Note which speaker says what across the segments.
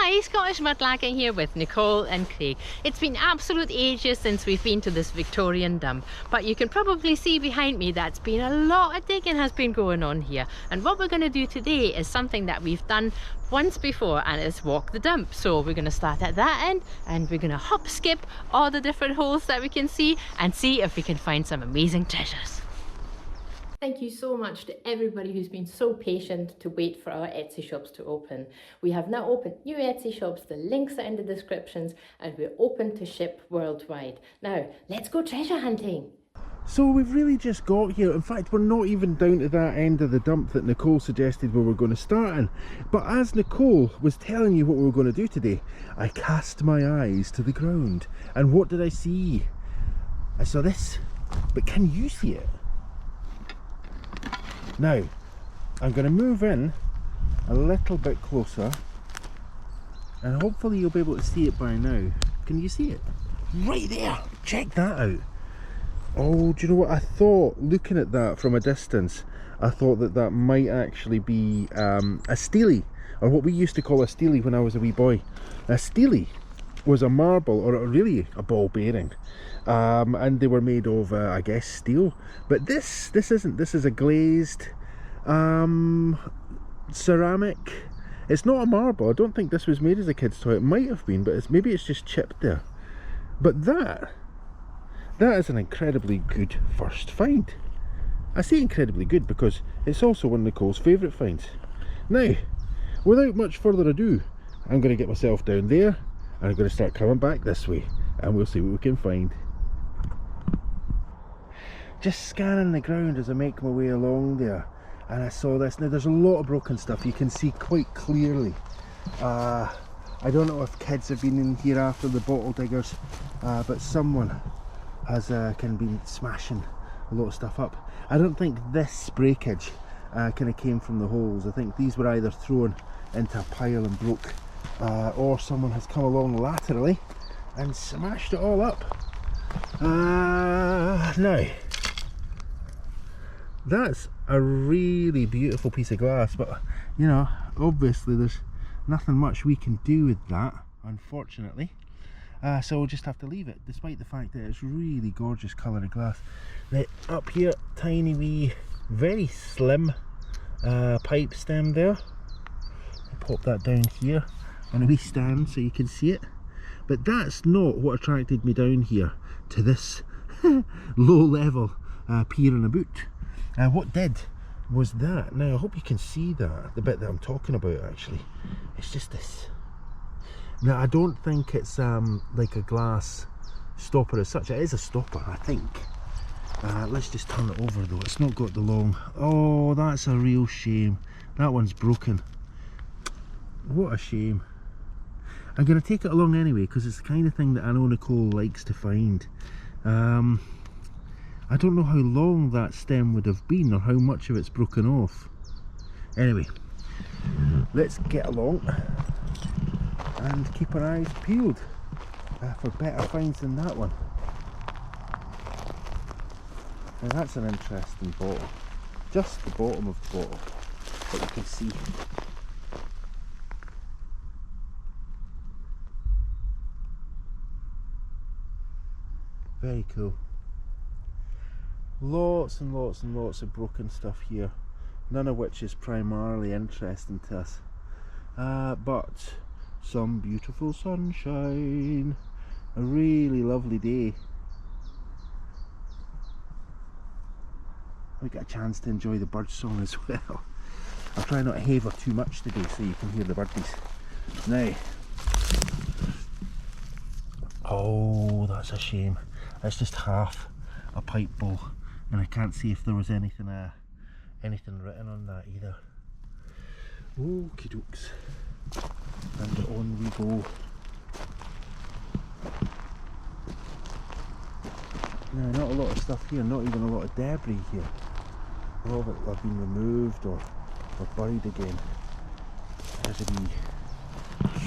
Speaker 1: Hi, Scottish Mudlarking here with Nicole and Craig. It's been absolute ages since we've been to this Victorian dump, but you can probably see behind me that's been a lot of digging has been going on here. And what we're going to do today is something that we've done once before, and it's walk the dump. So we're going to start at that end and we're going to hop skip all the different holes that we can see and see if we can find some amazing treasures. Thank you so much to everybody who's been so patient to wait for our Etsy shops to open. We have now opened new Etsy shops, the links are in the descriptions, and we're open to ship worldwide. Now, let's go treasure hunting.
Speaker 2: So we've really just got here. In fact, we're not even down to that end of the dump that Nicole suggested we were going to start in. But as Nicole was telling you what we were going to do today, I cast my eyes to the ground. And what did I see? I saw this. But can you see it? Now, I'm going to move in a little bit closer and hopefully you'll be able to see it by now. Can you see it? Right there! Check that out! Oh, do you know what? I thought, looking at that from a distance, I thought that that might actually be a steely, or what we used to call a steely when I was a wee boy. A steely was a marble, or really a ball bearing. And they were made of I guess steel, but this isn't. This is a glazed ceramic. It's not a marble. I don't think this was made as a kid's toy. It might have been, but maybe it's just chipped there. But that is an incredibly good first find. I say incredibly good because it's also one of Nicole's favourite finds. Now, without much further ado, I'm going to get myself down there and I'm going to start coming back this way and we'll see what we can find. Just scanning the ground as I make my way along there, and I saw this. Now there's a lot of broken stuff, you can see quite clearly. I don't know if kids have been in here after the bottle diggers, but someone has been smashing a lot of stuff up. I don't think this breakage kind of came from the holes. I think these were either thrown into a pile and broke, or someone has come along laterally and smashed it all up. Now, that's a really beautiful piece of glass, but you know, obviously there's nothing much we can do with that, unfortunately. So we'll just have to leave it, despite the fact that it's really gorgeous colour of glass. Now up here, tiny wee, very slim pipe stem there. I'll pop that down here on a wee stand so you can see it. But that's not what attracted me down here to this low level pier and a boot. What did was that. Now I hope you can see that, the bit that I'm talking about actually. It's just this. Now I don't think it's like a glass stopper as such. It is a stopper, I think. Let's just turn it over though. It's not got the long. Oh, that's a real shame. That one's broken. What a shame. I'm going to take it along anyway because it's the kind of thing that I know Nicole likes to find. I don't know how long that stem would have been or how much of it's broken off. Anyway, let's get along and keep our eyes peeled for better finds than that one. Now that's an interesting bottle. Just the bottom of the bottle that you can see. Very cool. Lots and lots and lots of broken stuff here, none of which is primarily interesting to us, but some beautiful sunshine, a really lovely day. We get a chance to enjoy the bird song as well. I'll try not to haver too much today so you can hear the birdies. Now, oh, that's a shame. That's just half a pipe bowl, and I can't see if there was anything written on that either. Okie dokes, and on we go. Now, not a lot of stuff here, not even a lot of debris here. A lot of it have been removed or buried again. There's a wee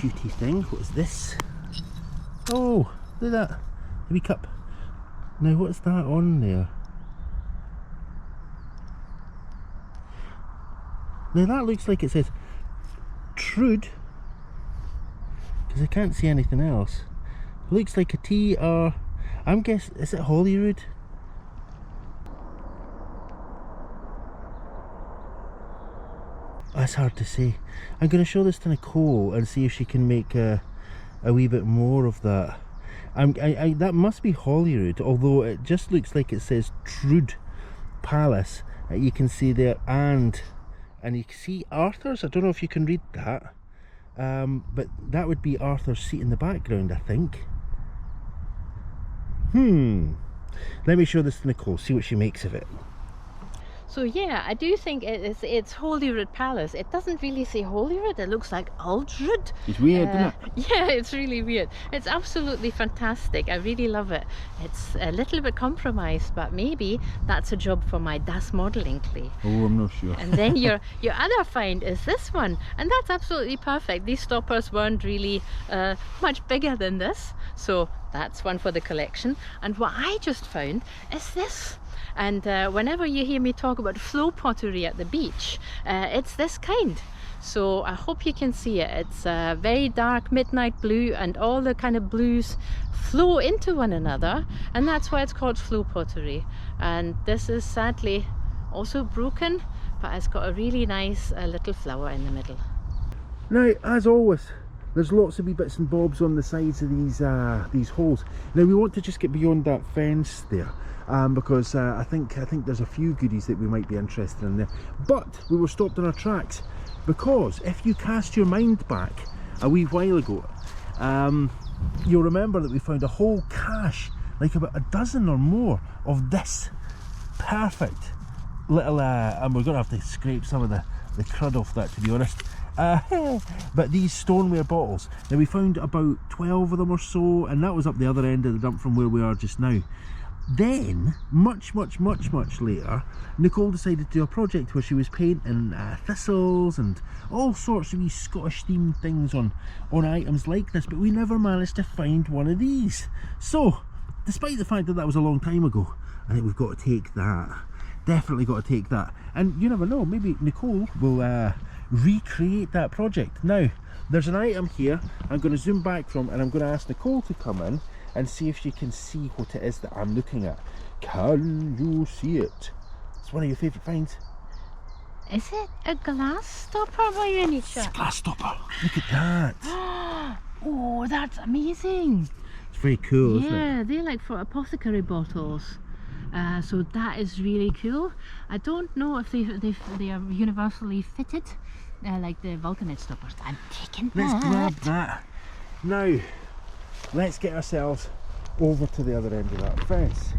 Speaker 2: cutie thing. What is this? Oh, look at that, a wee cup. Now what's that on there? Now that looks like it says Trude because I can't see anything else. It looks like a tea, or I'm guessing, is it Holyrood? That's hard to say. I'm going to show this to Nicole and see if she can make a wee bit more of that. That must be Holyrood, although it just looks like it says Trude Palace. You can see there, and you can see Arthur's. I don't know if you can read that, but that would be Arthur's seat in the background, I think. Let me show this to Nicole, see what she makes of it.
Speaker 1: So yeah, I do think it's Holyrood Palace. It doesn't really say Holyrood, it looks like Aldred.
Speaker 2: It's weird, isn't it?
Speaker 1: Yeah, it's really weird. It's absolutely fantastic. I really love it. It's a little bit compromised, but maybe that's a job for my Das modelling clay.
Speaker 2: Oh, I'm not sure.
Speaker 1: And then your other find is this one, and that's absolutely perfect. These stoppers weren't really much bigger than this, so that's one for the collection. And what I just found is this. And whenever you hear me talk about flow pottery at the beach, it's this kind. So I hope you can see it. It's very dark midnight blue, and all the kind of blues flow into one another, and that's why it's called flow pottery. And this is sadly also broken, but it's got a really nice little flower in the middle.
Speaker 2: Now, as always, there's lots of wee bits and bobs on the sides of these holes. Now we want to just get beyond that fence there. Because I think there's a few goodies that we might be interested in there. But we were stopped in our tracks, because if you cast your mind back a wee while ago, you'll remember that we found a whole cache, like about a dozen or more of this perfect little, and we're going to have to scrape some of the crud off that, to be honest. But these stoneware bottles, now we found about 12 of them or so, and that was up the other end of the dump from where we are just now. Then, much later, Nicole decided to do a project where she was painting thistles and all sorts of these Scottish themed things on items like this, but we never managed to find one of these. So, despite the fact that that was a long time ago, I think we've got to take that. Definitely got to take that. And you never know, maybe Nicole will recreate that project. Now, there's an item here I'm going to zoom back from, and I'm going to ask Nicole to come in and see if she can see what it is that I'm looking at. Can you see it? It's one of your favourite finds.
Speaker 1: Is it a glass stopper by any chance?
Speaker 2: It's a glass stopper. Look at that.
Speaker 1: Oh, that's amazing.
Speaker 2: It's very cool, isn't it?
Speaker 1: Yeah, they're like for apothecary bottles. So that is really cool. I don't know if they are universally fitted like the vulcanite stoppers. I'm taking that.
Speaker 2: Let's grab that. Now, let's get ourselves over to the other end of that fence.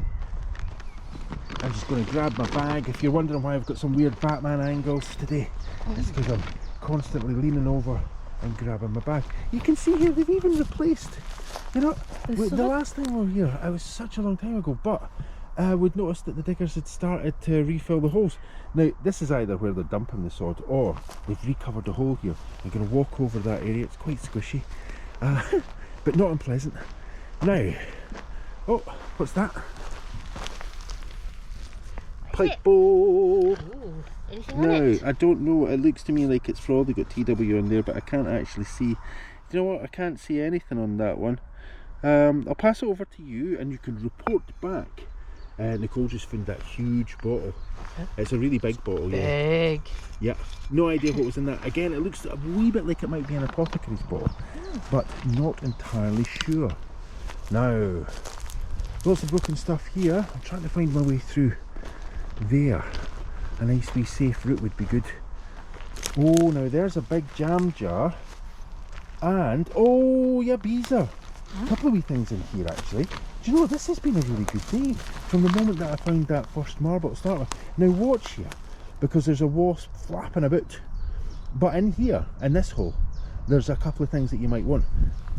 Speaker 2: I'm just going to grab my bag. If you're wondering why I've got some weird Batman angles today, it's because I'm constantly leaning over and grabbing my bag. You can see here they've even replaced, you know, the last time we were here, it was such a long time ago, but we'd noticed that the diggers had started to refill the holes. Now, this is either where they're dumping the sod, or they've recovered the hole here. I'm going to walk over that area. It's quite squishy, but not unpleasant. Now, oh, what's that? Pipe bowl. No, I don't know. It looks to me like it's probably got TW on there, but I can't actually see. You know what? I can't see anything on that one. I'll pass it over to you, and you can report back. Nicole just found that huge bottle. It's a really big bottle.
Speaker 1: Big.
Speaker 2: Yeah. No idea what was in that. Again, it looks a wee bit like it might be an apothecary's bottle, but not entirely sure. Now, lots of broken stuff here. I'm trying to find my way through there. A nice wee safe route would be good. Oh, now there's a big jam jar, and oh yeah, Beezer. A couple of wee things in here actually. Do you know what? This has been a really good day from the moment that I found that first marble to start with. Now watch here, because there's a wasp flapping about, but in here, in this hole, there's a couple of things that you might want.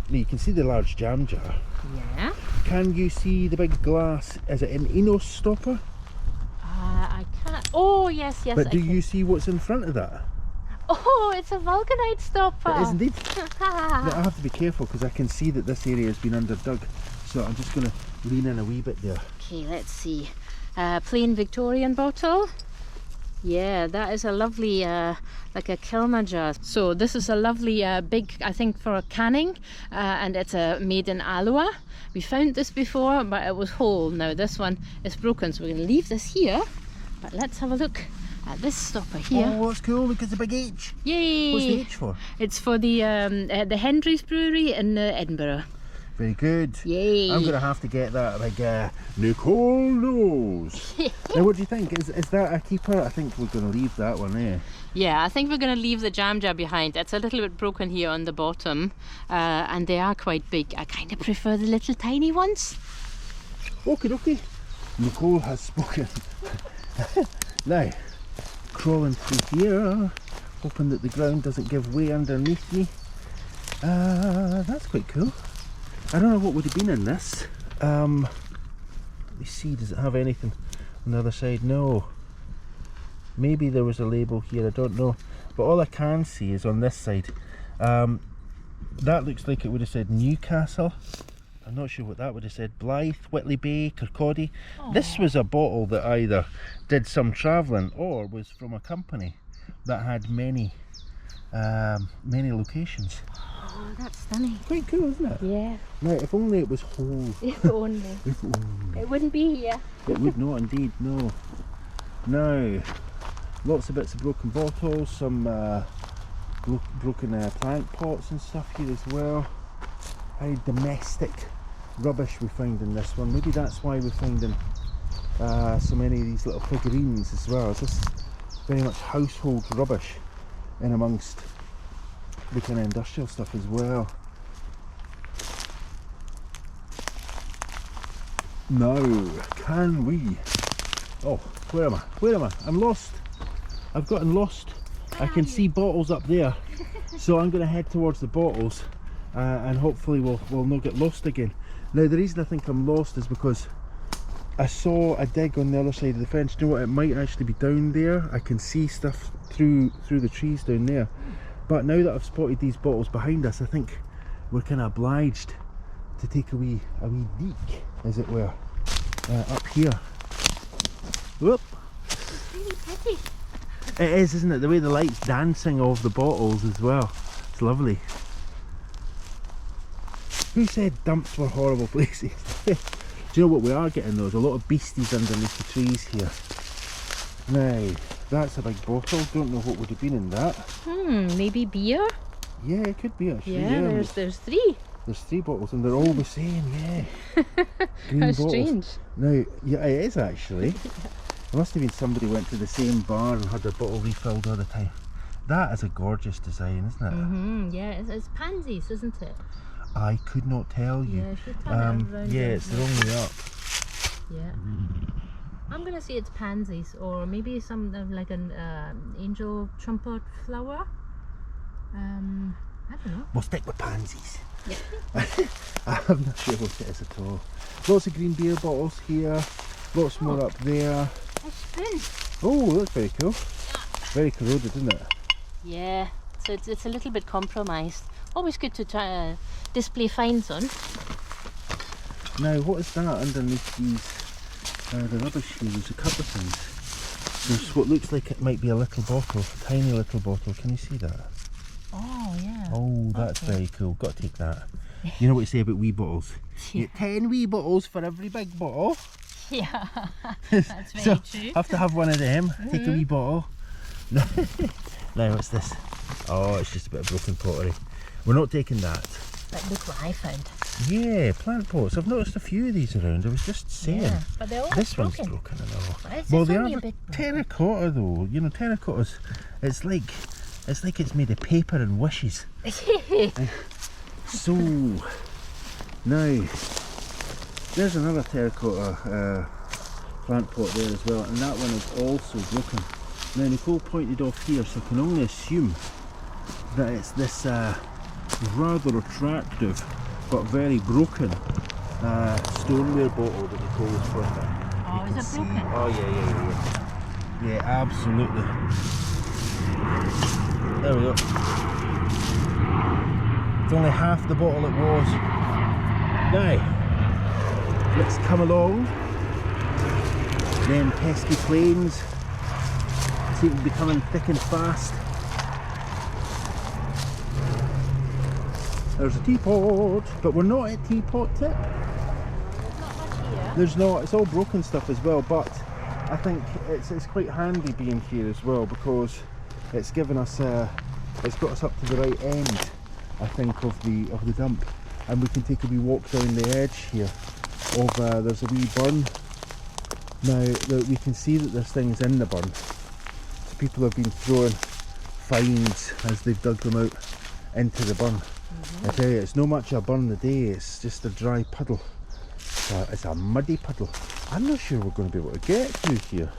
Speaker 2: Now you can see the large jam jar.
Speaker 1: Yeah.
Speaker 2: Can you see the big glass? Is it an Enos stopper?
Speaker 1: I can't. Oh yes, yes.
Speaker 2: But do you see what's in front of that?
Speaker 1: Oh, it's a vulcanite stopper.
Speaker 2: It is indeed. Now I have to be careful because I can see that this area has been underdug, so I'm just going to lean in a wee bit there.
Speaker 1: Okay, let's see. Plain Victorian bottle. Yeah, that is a lovely, like a kilner jar. So this is a lovely big, I think for canning, and it's made in aloe. We found this before, but it was whole. Now this one is broken, so we're going to leave this here. But let's have a look at this stopper here.
Speaker 2: Oh, that's cool. Look, it's a big H.
Speaker 1: Yay!
Speaker 2: What's the H for?
Speaker 1: It's for the Hendry's Brewery in Edinburgh.
Speaker 2: Very good.
Speaker 1: Yay!
Speaker 2: I'm going to have to get that big Nicole knows. Now, what do you think? Is that a keeper? I think we're going to leave that one there.
Speaker 1: Yeah, I think we're going to leave the jam jar behind. It's a little bit broken here on the bottom, and they are quite big. I kind of prefer the little tiny ones.
Speaker 2: Okie dokie. Nicole has spoken. Now, crawling through here, hoping that the ground doesn't give way underneath me. That's quite cool. I don't know what would have been in this. Let me see, does it have anything on the other side? No. Maybe there was a label here, I don't know. But all I can see is on this side. That looks like it would have said Newcastle. I'm not sure what that would have said. Blythe, Whitley Bay, Kirkcaldy. This was a bottle that either did some travelling or was from a company that had many locations.
Speaker 1: Oh, that's stunning.
Speaker 2: Quite cool, isn't it?
Speaker 1: Yeah.
Speaker 2: Now, if only it was whole.
Speaker 1: If only.
Speaker 2: If only.
Speaker 1: It wouldn't be here.
Speaker 2: It would not indeed, no. Now, lots of bits of broken bottles, some broken plant pots and stuff here as well. Very domestic rubbish we found in this one. Maybe that's why we're finding so many of these little figurines as well. It's just very much household rubbish in amongst the kind of industrial stuff as well. Now, can we... Oh, where am I? Where am I? I'm lost. I've gotten lost. I can see bottles up there. So I'm going to head towards the bottles and hopefully we'll not get lost again. Now, the reason I think I'm lost is because I saw a dig on the other side of the fence. Do you know what? It might actually be down there. I can see stuff through the trees down there. But now that I've spotted these bottles behind us, I think we're kind of obliged to take a wee leak, as it were, up here. Whoop!
Speaker 1: It's really pretty.
Speaker 2: It is, isn't it? The way the light's dancing off the bottles as well. It's lovely. Who said dumps were horrible places? Do you know what we are getting though? There's a lot of beasties underneath the trees here. Now, that's a big bottle. Don't know what would have been in that.
Speaker 1: Maybe beer?
Speaker 2: Yeah, it could be actually.
Speaker 1: Yeah, there's three.
Speaker 2: There's 3 bottles and they're all the same, yeah. Green
Speaker 1: How
Speaker 2: bottles.
Speaker 1: strange.
Speaker 2: Now, yeah, it is actually. It must have been somebody went to the same bar and had their bottle refilled all the time. That is a gorgeous design, isn't it?
Speaker 1: Yeah, it's pansies, isn't it?
Speaker 2: I could not tell you.
Speaker 1: Yeah, if you turn it around.
Speaker 2: Yeah, it's the wrong way up.
Speaker 1: Yeah. I'm gonna say it's pansies, or maybe some like an angel trumpet flower. I don't know.
Speaker 2: We'll stick with pansies.
Speaker 1: Yeah.
Speaker 2: I'm not sure what it is at all. Lots of green beer bottles here. Lots more up there.
Speaker 1: A spoon.
Speaker 2: Oh, that's very cool. Very corroded, isn't it?
Speaker 1: Yeah. So it's a little bit compromised. Always good to try display finds on.
Speaker 2: Now, what is that underneath these? The rubbish here. There's a couple of things. There's what looks like it might be a little bottle, a tiny little bottle. Can you see that?
Speaker 1: Oh yeah.
Speaker 2: Oh, that's very cool. Got to take that. You know what you say about wee bottles? You get 10 wee bottles for every big bottle.
Speaker 1: Yeah, that's very
Speaker 2: So,
Speaker 1: true.
Speaker 2: have to have one of them. Take a wee bottle. Now, what's this? Oh, it's just a bit of broken pottery. We're not taking that.
Speaker 1: But look what I found.
Speaker 2: Yeah, plant pots. I've noticed a few of these around. I was just saying.
Speaker 1: Yeah, but they're all
Speaker 2: This
Speaker 1: broken.
Speaker 2: one's broken, I know.
Speaker 1: But it's
Speaker 2: Well, they
Speaker 1: only
Speaker 2: are
Speaker 1: a bit
Speaker 2: terracotta though. You know, terracottas. It's like it's made of paper and wishes. So now there's another terracotta plant pot there as well, and that one is also broken. Now Nicole pointed off here, so I can only assume that it's this rather attractive but very broken stoneware bottle that Nicole was worth it.
Speaker 1: Oh, is it broken?
Speaker 2: Oh yeah, yeah, absolutely. There we go. It's only half the bottle it was. Now, let's come along them pesky plains seem to be coming thick and fast. There's a teapot, but we're not at teapot tip.
Speaker 1: There's not much here.
Speaker 2: There's not, it's all broken stuff as well, but I think it's quite handy being here as well, because it's given us it's got us up to the right end, I think, of the dump, and we can take a wee walk down the edge here of there's a wee burn. Now we can see that there's things in the burn, so people have been throwing fines as they've dug them out into the burn. I tell you, it's no much a burn a day, it's just a dry puddle. It's a muddy puddle. I'm not sure we're going to be able to get through here.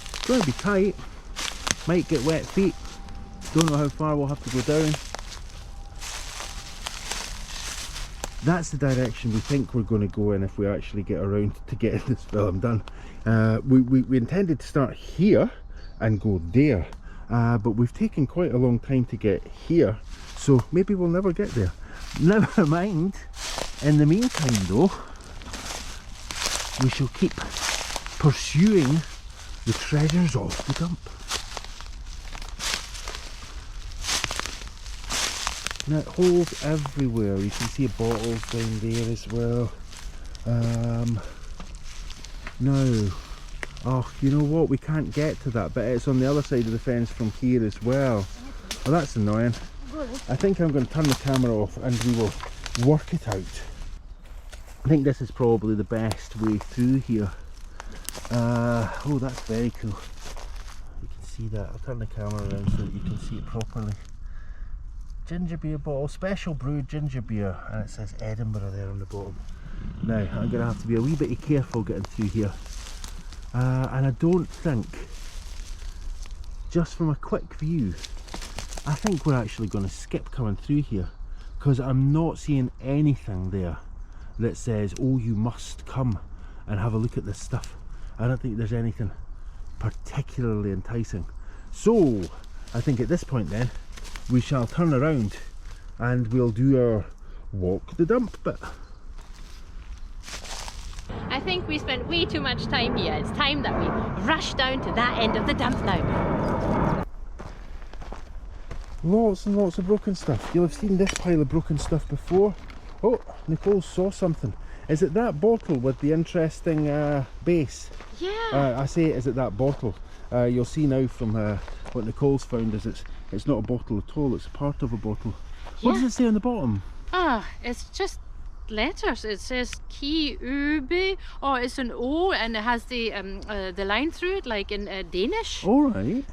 Speaker 2: It's going to be tight. Might get wet feet. Don't know how far we'll have to go down. That's the direction we think we're going to go in if we actually get around to getting this film done. We intended to start here and go there, but we've taken quite a long time to get here, so maybe we'll never get there. Never mind. In the meantime though, we shall keep pursuing the treasures of the dump. Now it holds everywhere. You can see bottles down there as well. No. Oh, you know what? We can't get to that, but it's on the other side of the fence from here as well. Oh, that's annoying. I think I'm going to turn the camera off and we will work it out. I think this is probably the best way through here. Oh, that's very cool. You can see that. I'll turn the camera around so that you can see it properly. Ginger beer bottle, special brewed ginger beer, and it says Edinburgh there on the bottom. Now I'm going to have to be a wee bit careful getting through here, and I don't think, just from a quick view, I think we're actually going to skip coming through here, because I'm not seeing anything there that says, oh, you must come and have a look at this stuff. I don't think there's anything particularly enticing. So I think at this point then we shall turn around and we'll do our walk the dump bit.
Speaker 1: I think we spent way too much time here. It's time that we rush down to that end of the dump now.
Speaker 2: Lots and lots of broken stuff. You'll have seen this pile of broken stuff before. Oh, Nicole saw something. Is it that bottle with the interesting base?
Speaker 1: Yeah.
Speaker 2: I say, is it that bottle? You'll see now from what Nicole's found is it's not a bottle at all, it's a part of a bottle. Yeah. What does it say on the bottom?
Speaker 1: It's just letters. It says Ki Ube. Oh, it's an O and it has the line through it like in Danish.
Speaker 2: Alright.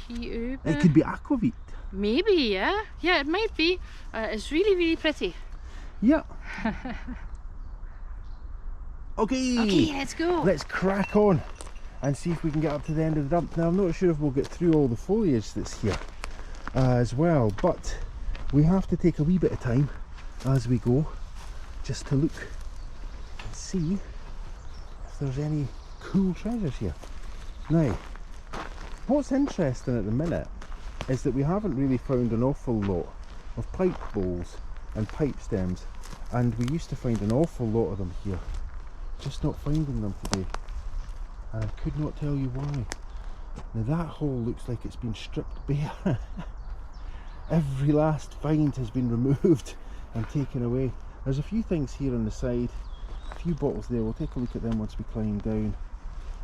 Speaker 1: Ki Ube.
Speaker 2: It could be aquavit.
Speaker 1: Maybe, yeah. Yeah, it might be. It's really, really pretty.
Speaker 2: Yeah. Okay,
Speaker 1: let's go.
Speaker 2: Let's crack on and see if we can get up to the end of the dump. Now I'm not sure if we'll get through all the foliage that's here as well, but we have to take a wee bit of time as we go just to look and see if there's any cool treasures here. Now, what's interesting at the minute is that we haven't really found an awful lot of pipe bowls and pipe stems, and we used to find an awful lot of them here. Just not finding them today, and I could not tell you why. Now that hole looks like it's been stripped bare. Every last find has been removed and taken away. There's a few things here on the side, a few bottles there. We'll take a look at them once we climb down.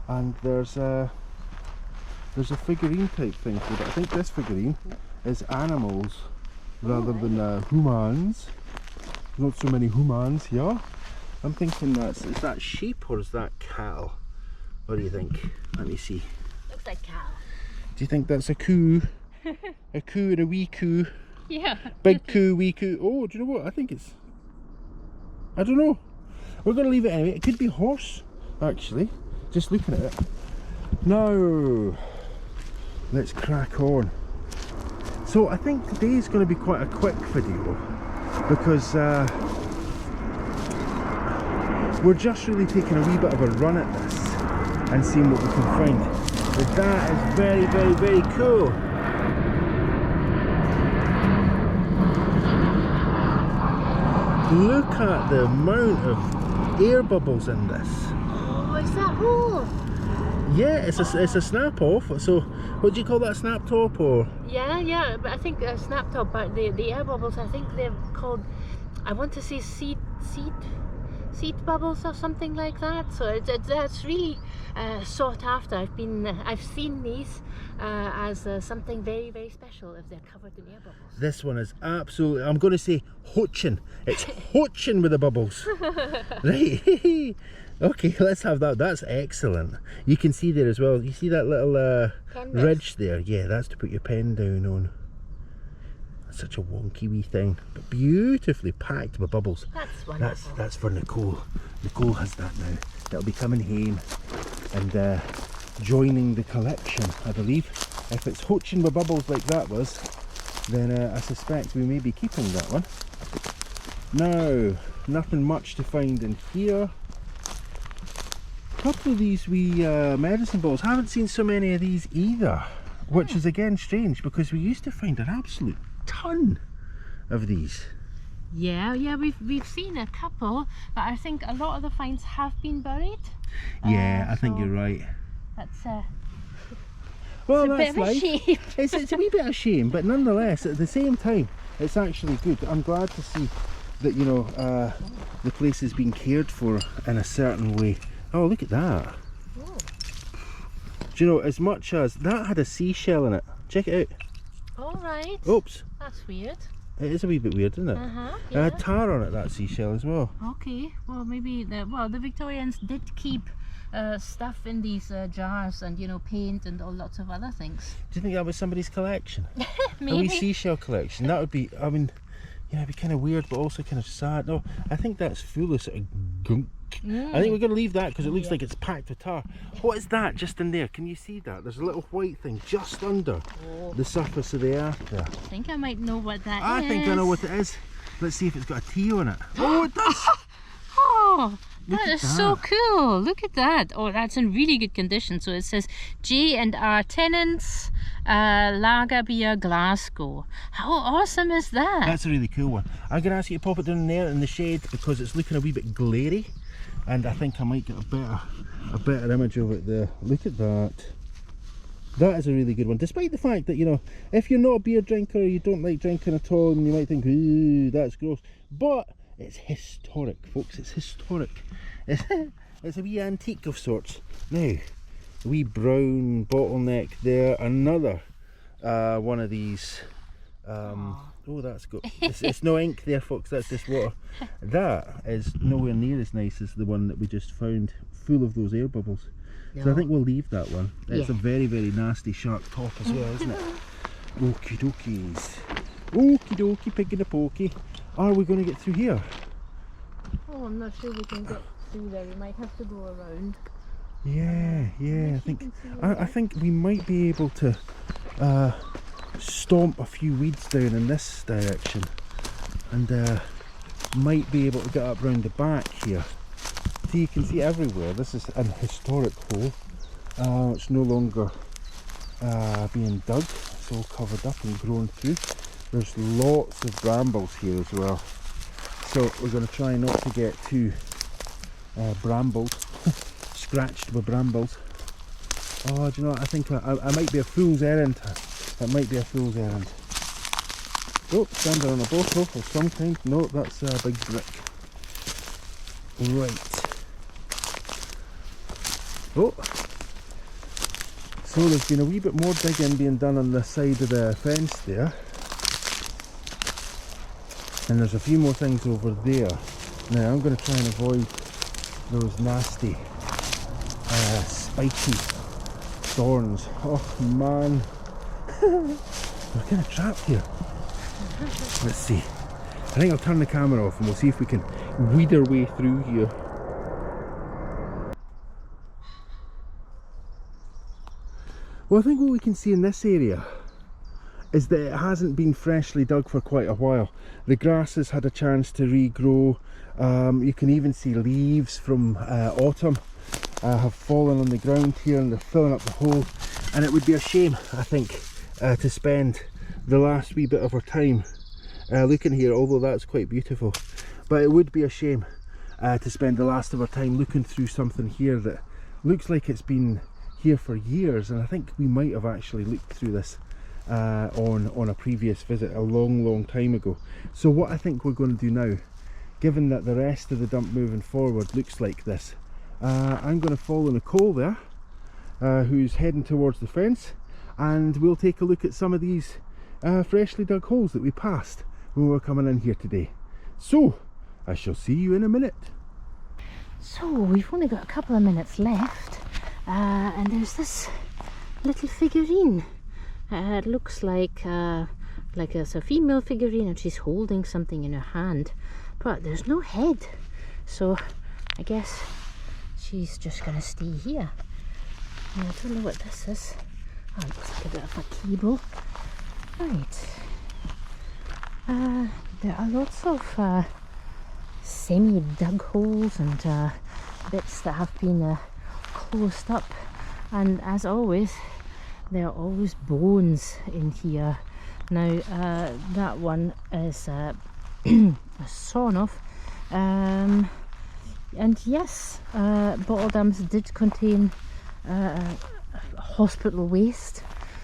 Speaker 2: And there's a figurine type thing here, but I think this figurine is animals rather than humans. Not so many humans here. I'm thinking is that sheep or is that cattle? What do you think? Let me see.
Speaker 1: Looks like cow.
Speaker 2: Do you think that's a coo? A coo and a wee coo?
Speaker 1: Yeah.
Speaker 2: Big coo, wee coo. Oh, do you know what? I think it's... I don't know. We're going to leave it anyway. It could be horse, actually. Just looking at it. Now, let's crack on. So I think today's going to be quite a quick video because we're just really taking a wee bit of a run at this and seeing what we can find. But that is very, very, very cool. Look at the amount of air bubbles in this.
Speaker 1: Oh, is that hole?
Speaker 2: Yeah, it's a snap off. So, what do you call that, snap top or?
Speaker 1: Yeah, but I think snap top, but the air bubbles, I think they're called, I want to say seat bubbles or something like that. So that's really sought after. I've seen these as something very, very special if they're covered in air bubbles. This
Speaker 2: one is absolutely, I'm going to say hoochin'. It's hoochin' with the bubbles. Right. Okay, let's have that. That's excellent. You can see there as well. You see that little ridge there? Yeah, that's to put your pen down on. That's such a wonky wee thing, but beautifully packed with bubbles.
Speaker 1: That's wonderful.
Speaker 2: That's for Nicole. Nicole has that now. That'll be coming home and joining the collection, I believe. If it's hoochin' with bubbles like that was, then I suspect we may be keeping that one. Now, nothing much to find in here. A couple of these wee medicine balls. Haven't seen so many of these either, which is again strange because we used to find an absolute ton of these.
Speaker 1: Yeah, we've seen a couple, but I think a lot of the finds have been buried.
Speaker 2: Yeah, I think you're right.
Speaker 1: That's
Speaker 2: well,
Speaker 1: it's a
Speaker 2: that's
Speaker 1: bit of a shame.
Speaker 2: It's a wee bit of shame, but nonetheless, at the same time, it's actually good. I'm glad to see that, you know, the place is being cared for in a certain way. Oh, look at that.
Speaker 1: Oh.
Speaker 2: Do you know, as much as that had a seashell in it. Check it out.
Speaker 1: All right.
Speaker 2: Oops.
Speaker 1: That's weird.
Speaker 2: It is a wee bit weird, isn't it?
Speaker 1: Yeah.
Speaker 2: It had tar on it, that seashell as well.
Speaker 1: Okay. Well, maybe the Victorians did keep stuff in these jars, and, you know, paint and lots of other things.
Speaker 2: Do you think that was somebody's collection?
Speaker 1: Maybe.
Speaker 2: A wee seashell collection. That would be, I mean, yeah, it'd be kind of weird, but also kind of sad. No, I think that's full of sort of gunk. I think we're going to leave that because it looks like it's packed with tar. What is that just in there? Can you see that? There's a little white thing just under the surface of the earth there.
Speaker 1: I think I might know what that is.
Speaker 2: I think I know what it is. Let's see if it's got a T on it. Oh, it does!
Speaker 1: Oh, that is so cool. Look at that. Oh, that's in really good condition. So it says J&R Tenants, Lager Beer, Glasgow. How awesome is that?
Speaker 2: That's a really cool one. I'm going to ask you to pop it down there in the shade because it's looking a wee bit glary. And I think I might get a better image of it there. Look at that. That is a really good one. Despite the fact that, you know, if you're not a beer drinker or you don't like drinking at all, and you might think, ooh, that's gross. But it's historic, folks. It's historic. It's a wee antique of sorts. Now, a wee brown bottleneck there. Another one of these. Oh, that's got. It's no ink there, folks. That's just water. That is nowhere near as nice as the one that we just found, full of those air bubbles. No. So I think we'll leave that one. It's a very, very nasty sharp top as well, isn't it? Okie dokies. Okie dokie, pig in a pokey. Are we going to get through here?
Speaker 1: Oh, I'm not sure we can get through there. We might have to go around.
Speaker 2: Yeah, I think we might be able to stomp a few weeds down in this direction, and might be able to get up round the back here. See, you can see everywhere. This is an historic hole. It's no longer being dug. It's all covered up and grown through. There's lots of brambles here as well, so we're going to try not to get too brambled, scratched with brambles. Oh, do you know what? I think I might be a fool's errand. That might be a fool's errand. Oh, standing on a bottle of some kind. No, that's a big brick. Right. Oh, so there's been a wee bit more digging being done on the side of the fence there, and there's a few more things over there. Now I'm going to try and avoid those nasty spiky thorns. Oh man, we're kind of trapped here. Let's see, I think I'll turn the camera off and we'll see if we can weed our way through here. Well, I think what we can see in this area is that it hasn't been freshly dug for quite a while. The grass has had a chance to regrow. You can even see leaves from autumn have fallen on the ground here, and they're filling up the hole. And it would be a shame, I think, to spend the last wee bit of our time looking here, although that's quite beautiful. But it would be a shame to spend the last of our time looking through something here that looks like it's been here for years, and I think we might have actually looked through this on a previous visit a long time ago. So what I think we're going to do now, given that the rest of the dump moving forward looks like this, I'm going to follow Nicole there, who's heading towards the fence, and we'll take a look at some of these freshly dug holes that we passed when we were coming in here today. So I shall see you in a minute.
Speaker 1: So we've only got a couple of minutes left, and there's this little figurine. It looks like it's a female figurine, and she's holding something in her hand, but there's no head. So I guess she's just gonna stay here. I don't know what this is. Oh, it looks like a bit of a cable. Right. There are lots of semi-dug holes and bits that have been closed up, and as always there are always bones in here. Now that one is sawn off, and yes, Bottledump did contain hospital waste,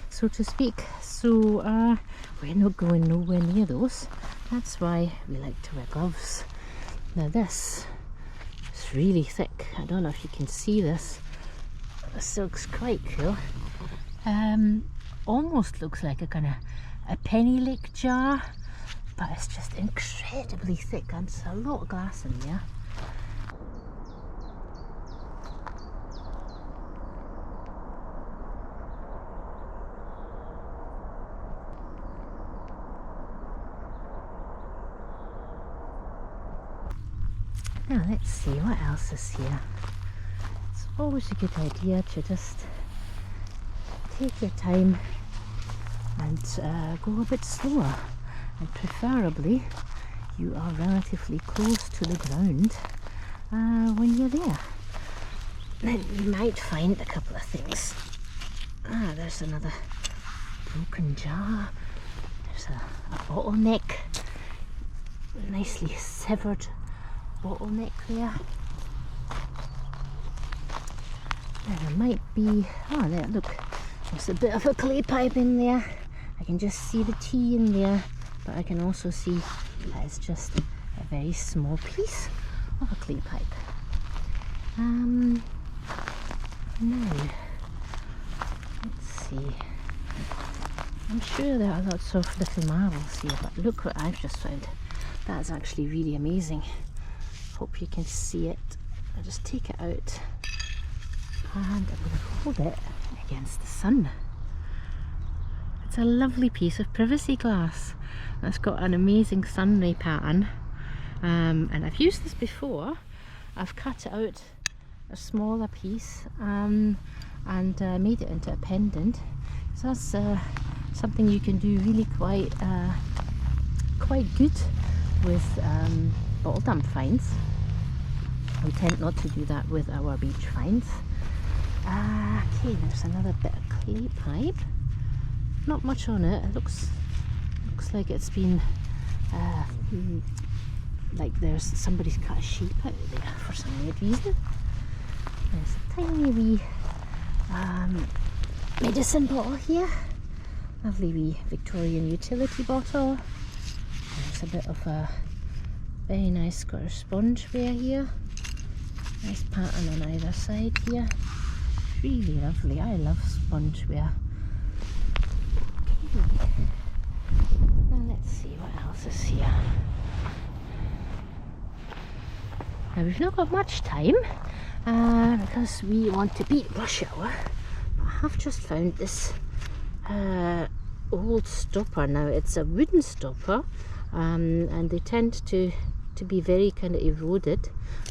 Speaker 1: so to speak, so we're not going nowhere near those. That's why we like to wear gloves. Now this is really thick. I don't know if you can see this. The silk's quite cool. Almost looks like a kind of a penny lake jar, but it's just incredibly thick, and there's a lot of glass in there. Now let's see what else is here. It's always a good idea to just take your time and go a bit slower, and preferably you are relatively close to the ground when you're there. Then you might find a couple of things. There's another broken jar. There's a bottleneck, nicely severed bottleneck there. There might be, there, look, there's a bit of a clay pipe in there. I can just see the T in there, but I can also see that it's just a very small piece of a clay pipe. Now, let's see. I'm sure there are lots of little marbles here, but look what I've just found. That's actually really amazing. Hope you can see it. I'll just take it out and I'm going to hold it against the sun. It's a lovely piece of privacy glass. It's got an amazing sunray pattern, and I've used this before. I've cut it out a smaller piece and made it into a pendant. So that's something you can do really quite good with Bottledump finds. We tend not to do that with our beach finds. Okay, there's another bit of clay pipe. Not much on it. It looks like it's been like there's somebody's cut a shape out there for some weird reason. There's a tiny wee medicine bottle here. Lovely wee Victorian utility bottle. There's a bit of a very nice Scottish spongeware here. Nice pattern on either side here. Really lovely. I love spongeware. Okay. Now let's see what else is here. Now we've not got much time because we want to beat rush hour. But I have just found this old stopper. Now it's a wooden stopper, and they tend to be very kind of eroded.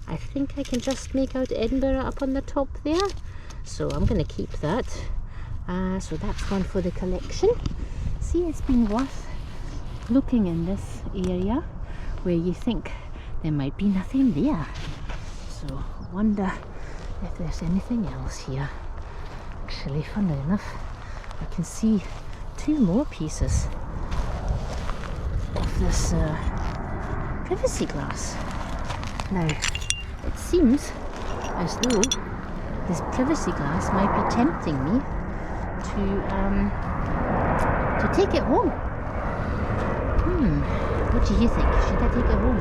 Speaker 1: I think I can just make out Edinburgh up on the top there, so I'm going to keep that. So that's one for the collection. See, it's been worth looking in this area where you think there might be nothing there. So I wonder if there's anything else here. Actually, funnily enough, I can see two more pieces of this privacy glass. Now, it seems as though this privacy glass might be tempting me to take it home. What do you think? Should I take it home?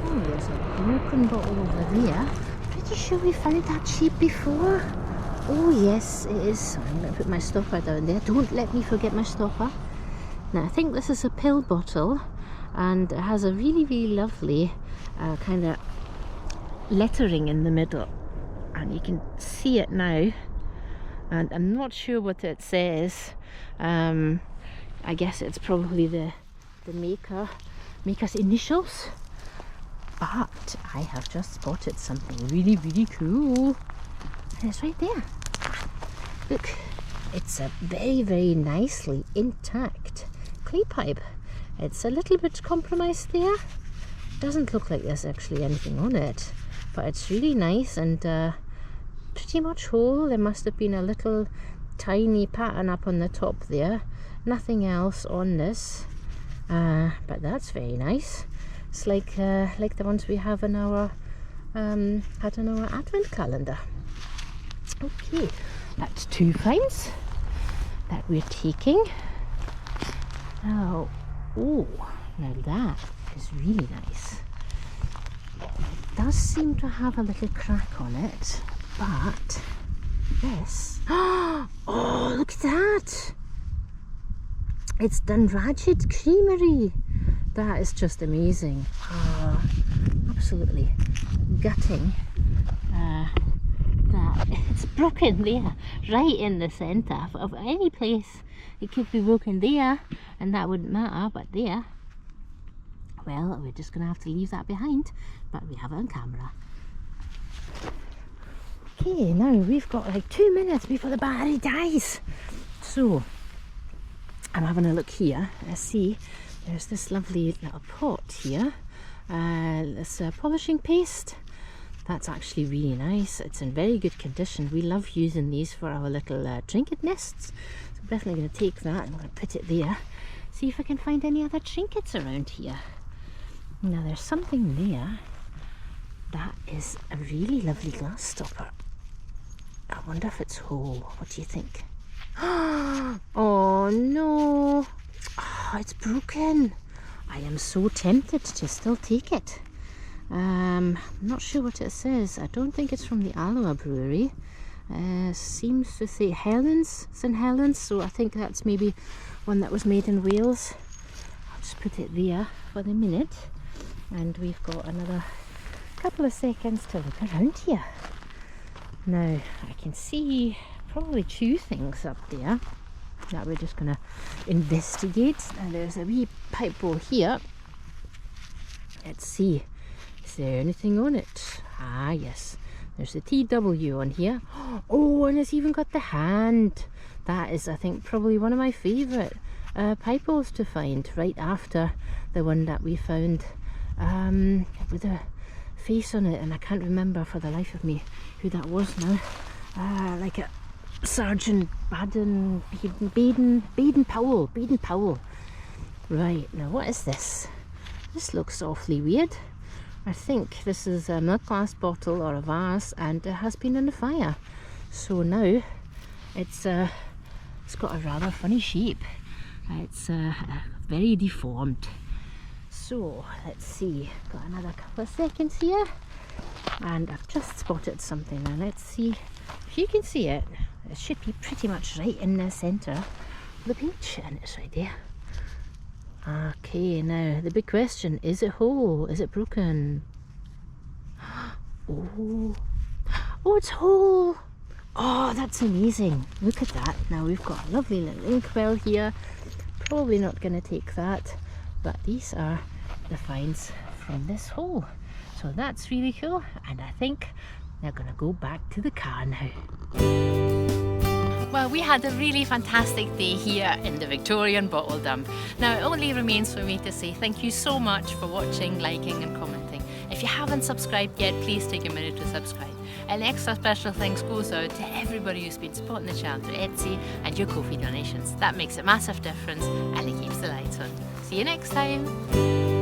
Speaker 1: Oh, there's a broken bottle over there. Pretty sure we found that shape before. Oh yes, it is. I'm going to put my stopper down there. Don't let me forget my stopper. Now I think this is a pill bottle, and it has a really, really lovely kind of lettering in the middle, and you can see it now, and I'm not sure what it says. I guess it's probably the maker's initials, but I have just spotted something really, really cool, and it's right there. Look, it's a very, very nicely intact clay pipe. It's a little bit compromised there. Doesn't look like there's actually anything on it, but it's really nice and pretty much whole. There must have been a little tiny pattern up on the top there. Nothing else on this, but that's very nice. It's like the ones we have in our advent calendar. Okay, that's 2 finds that we're taking. Now, oh, now that is really nice. It does seem to have a little crack on it, but this, oh, look at that! It's Dunragid Creamery. That is just amazing. Absolutely gutting that it's broken there, right in the centre of any place. It could be broken there and that wouldn't matter, but there, well, we're just gonna have to leave that behind, but we have it on camera. Okay, now we've got like 2 minutes before the battery dies, so I'm having a look here. I see there's this lovely little pot here, this polishing paste. That's actually really nice. It's in very good condition. We love using these for our little trinket nests. So I'm definitely going to take that and I'm going to put it there. See if I can find any other trinkets around here. Now there's something there. That is a really lovely glass stopper. I wonder if it's whole. What do you think? Oh no! Oh, it's broken. I am so tempted to still take it. I'm not sure what it says. I don't think it's from the Aloha Brewery. Seems to say Helens, St Helens, so I think that's maybe one that was made in Wales. I'll just put it there for the minute, and we've got another couple of seconds to look around here. Now I can see probably 2 things up there that we're just going to investigate. Now there's a wee pipe bowl here. Let's see, is there anything on it? Ah yes, there's the TW on here. Oh, and it's even got the hand. That is, I think, probably one of my favourite pipe bowls to find, right after the one that we found with a face on it, and I can't remember for the life of me who that was now. Like a Sergeant Baden Powell. Right, now what is this? This looks awfully weird. I think this is a milk glass bottle or a vase, and it has been in the fire. So now it's got a rather funny shape. It's very deformed. So let's see, got another couple of seconds here, and I've just spotted something. Now let's see if you can see it. It should be pretty much right in the centre of the page, and it's right there. Okay, now the big question, is it whole? Is it broken? Oh, it's whole. Oh, that's amazing. Look at that. Now we've got a lovely little inkwell here. Probably not going to take that, but these are the finds from this hole. So that's really cool, and I think they're going to go back to the car now. Well, we had a really fantastic day here in the Victorian Bottledump. Now it only remains for me to say thank you so much for watching, liking and commenting. If you haven't subscribed yet, please take a minute to subscribe. And extra special thanks goes out to everybody who's been supporting the channel through Etsy and your Ko-fi donations. That makes a massive difference and it keeps the lights on. See you next time!